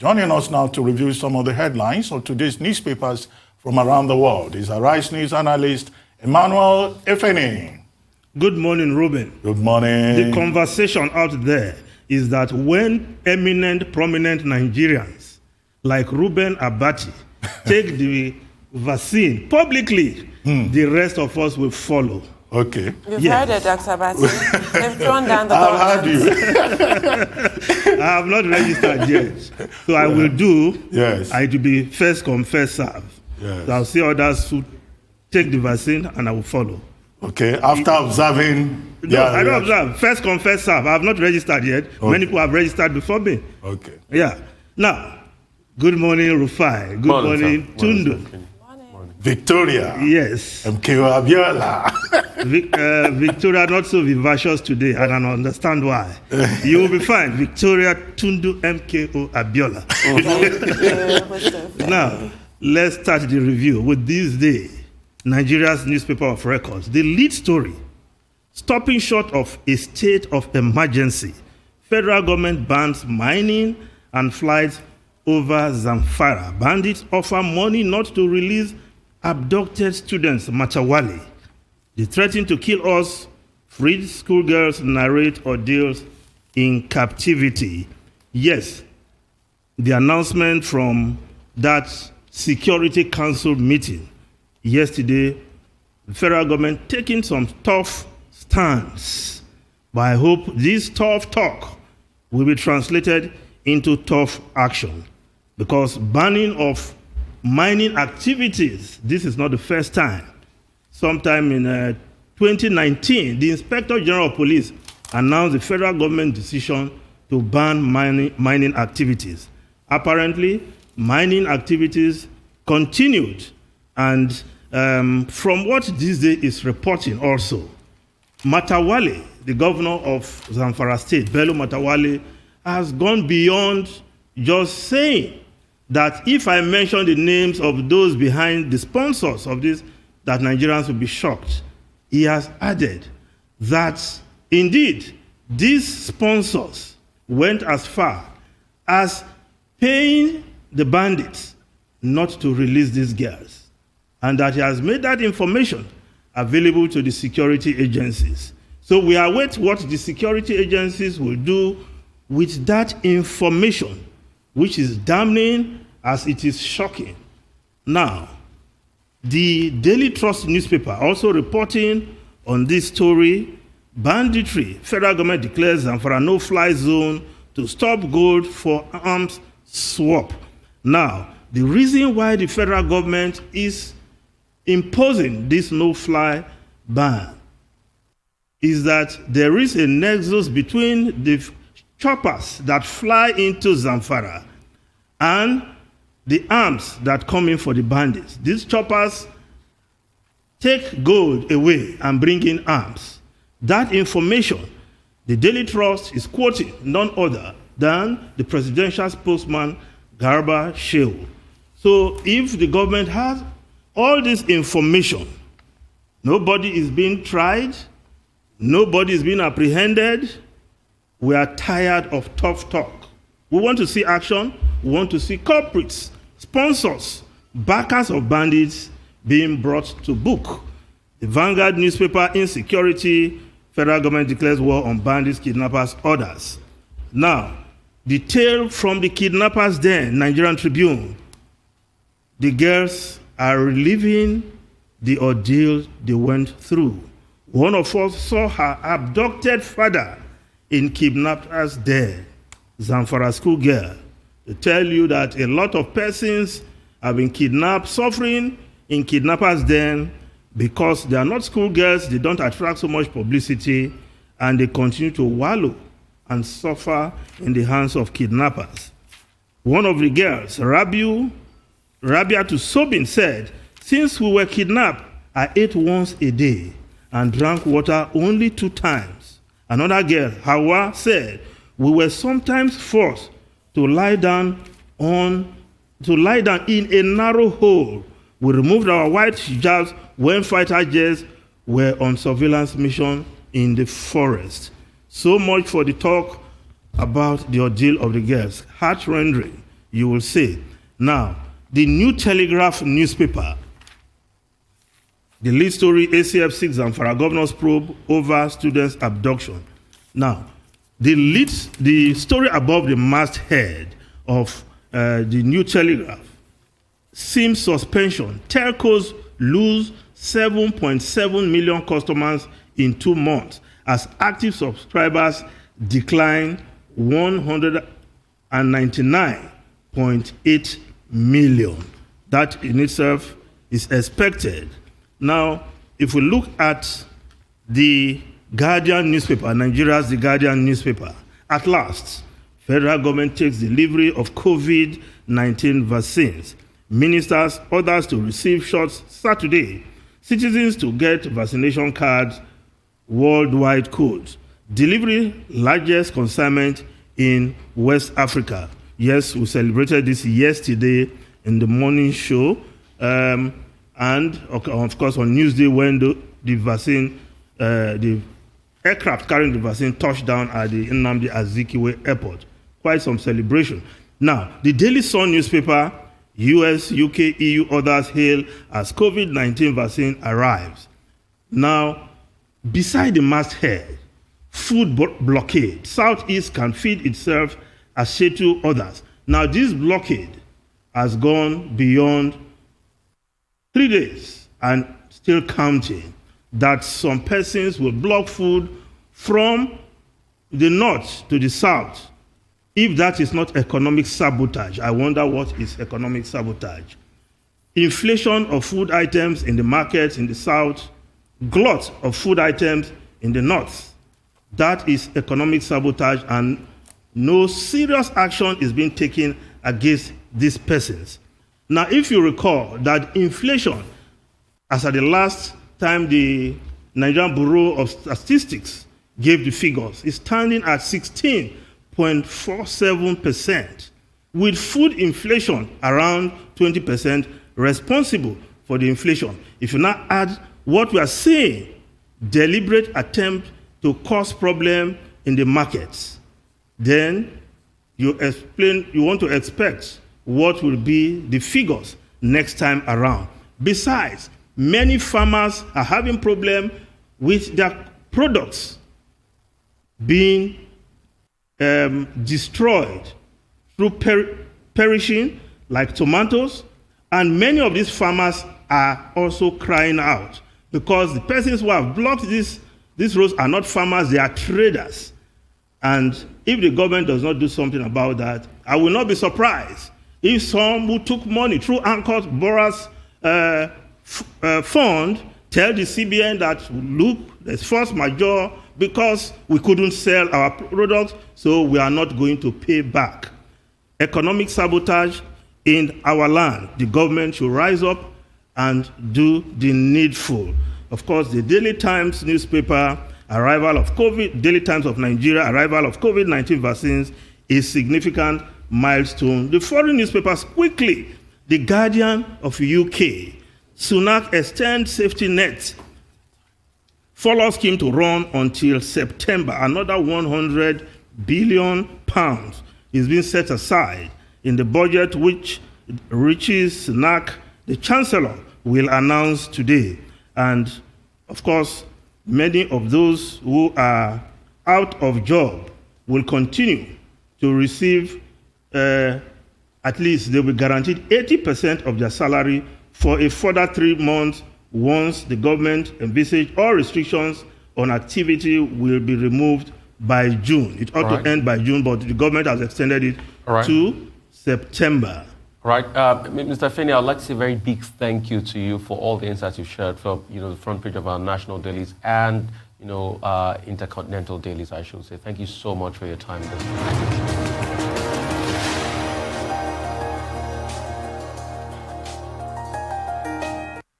Joining us now to review some of the headlines of today's newspapers from around the world is Arise News analyst Emmanuel Efeni. Good morning, Ruben. Good morning. The conversation out there is that when eminent, prominent Nigerians like Ruben Abati take the vaccine publicly, the rest of us will follow. Okay. You've heard it, Dr. Abati. They've thrown down the I've government. heard you. I have not registered yet. So I will do. Yes. I will be first come, first serve. Yes. So I'll see others who take the vaccine and I will follow. Okay. After observing. No, I don't observe. First come, first serve. I have not registered yet. Okay. Many people have registered before me. Okay. Yeah. Now, good morning, Rufai. Good morning, Tundu. Victoria. Yes. MKO Abiola. Victoria not so vivacious today, and I don't understand why. You will be fine. Victoria Tundu MKO Abiola. Now, let's start the review with this day, Nigeria's newspaper of records. The lead story, stopping short of a state of emergency, federal government bans mining and flights over Zamfara. Bandits offer money not to release abducted students, Matawali. They threaten to kill us. Freed schoolgirls narrate ordeals in captivity. Yes, the announcement from that Security Council meeting yesterday, the federal government taking some tough stance. But I hope this tough talk will be translated into tough action, because banning of mining activities, this is not the first time. Sometime in 2019, the Inspector General of Police announced the federal government decision to ban mining activities. Apparently, mining activities continued, and from what this day is reporting also, Matawali, the governor of Zamfara State, Bello Matawali, has gone beyond just saying that if I mention the names of those behind the sponsors of this, that Nigerians will be shocked. He has added that indeed these sponsors went as far as paying the bandits not to release these girls, and that he has made that information available to the security agencies. So we await what the security agencies will do with that information, which is damning as it is shocking. Now, the Daily Trust newspaper also reporting on this story, banditry. Federal government declares Zamfara no-fly zone to stop gold for arms swap. Now, the reason why the federal government is imposing this no-fly ban is that there is a nexus between the choppers that fly into Zamfara and the arms that come in for the bandits. These choppers take gold away and bring in arms. That information, the Daily Trust is quoting none other than the presidential spokesman, Garba Shehu. So if the government has all this information, nobody is being tried, nobody is being apprehended, we are tired of tough talk. We want to see action. We want to see culprits, sponsors, backers of bandits being brought to book. The Vanguard newspaper, insecurity, federal government declares war on bandits, kidnappers, orders. Now, the tale from the kidnappers den, Nigerian Tribune. The girls are reliving the ordeal they went through. One of us saw her abducted father in kidnappers den, Zamfara school girl. They tell you that a lot of persons have been kidnapped, suffering in kidnappers den because they are not schoolgirls, they don't attract so much publicity, and they continue to wallow and suffer in the hands of kidnappers. One of the girls, Rabiatu Sobin, said, "Since we were kidnapped, I ate once a day and drank water only 2 times. Another girl, Hawa, said, "We were sometimes forced to lie down in a narrow hole. We removed our white hijabs when fighter jets were on surveillance mission in the forest." So much for the talk about the ordeal of the girls. Heart-rending. you will say. Now, the New Telegraph newspaper, the lead story, ACF6 Zamfara governors probe over students' abduction. Now, the story above the masthead of the New Telegraph, SIM suspension. Telcos lose 7.7 million customers in 2 months as active subscribers decline 199.8 million. That in itself is expected. Now, if we look at the Guardian newspaper, Nigeria's The Guardian newspaper, at last, federal government takes delivery of COVID-19 vaccines. Ministers, others to receive shots Saturday. Citizens to get vaccination cards, worldwide codes. Delivery, largest consignment in West Africa. Yes, we celebrated this yesterday in the morning show. And of course on Newsday when the vaccine, the aircraft carrying the vaccine touched down at the Nnamdi Azikiwe airport. Quite some celebration. Now, the Daily Sun newspaper, US, UK, EU, others hail as COVID-19 vaccine arrives. Now, beside the masthead, food blockade, Southeast can feed itself as schedule others. Now, this blockade has gone beyond 3 days and still counting, that some persons will block food from the north to the south. If that is not economic sabotage, I wonder what is economic sabotage. Inflation of food items in the markets in the south, glut of food items in the north. That is economic sabotage, and no serious action is being taken against these persons. Now, if you recall that inflation, as at the last time the Nigerian Bureau of Statistics gave the figures, is standing at 16.47%, with food inflation around 20% responsible for the inflation. If you now add what we are saying, deliberate attempt to cause problem in the markets, then you want to expect what will be the figures next time around. Besides, many farmers are having problem with their products being destroyed through perishing, like tomatoes, and many of these farmers are also crying out because the persons who have blocked these roads are not farmers, they are traders. And if the government does not do something about that, I will not be surprised if some who took money through Anchor's borrowers fund tell the CBN that, look, there's force majeure because we couldn't sell our products, so we are not going to pay back. Economic sabotage in our land. The government should rise up and do the needful. Of course, the Daily Times newspaper, arrival of Daily Times of Nigeria, arrival of COVID-19 vaccines is significant milestone. The foreign newspapers quickly, The Guardian of UK, Sunak extends safety net, follow scheme to run until September. Another £100 billion is being set aside in the budget, which Rishi Sunak, the Chancellor, will announce today. And of course, many of those who are out of job will continue to receive, at least they will be guaranteed 80% of their salary for a further 3 months once the government envisage all restrictions on activity will be removed by June. It ought to end by June, but the government has extended it to September. All right, Mr. Finney, I'd like to say a very big thank you to you for all the insights you've shared from the front page of our national dailies and intercontinental dailies, I should say. Thank you so much for your time.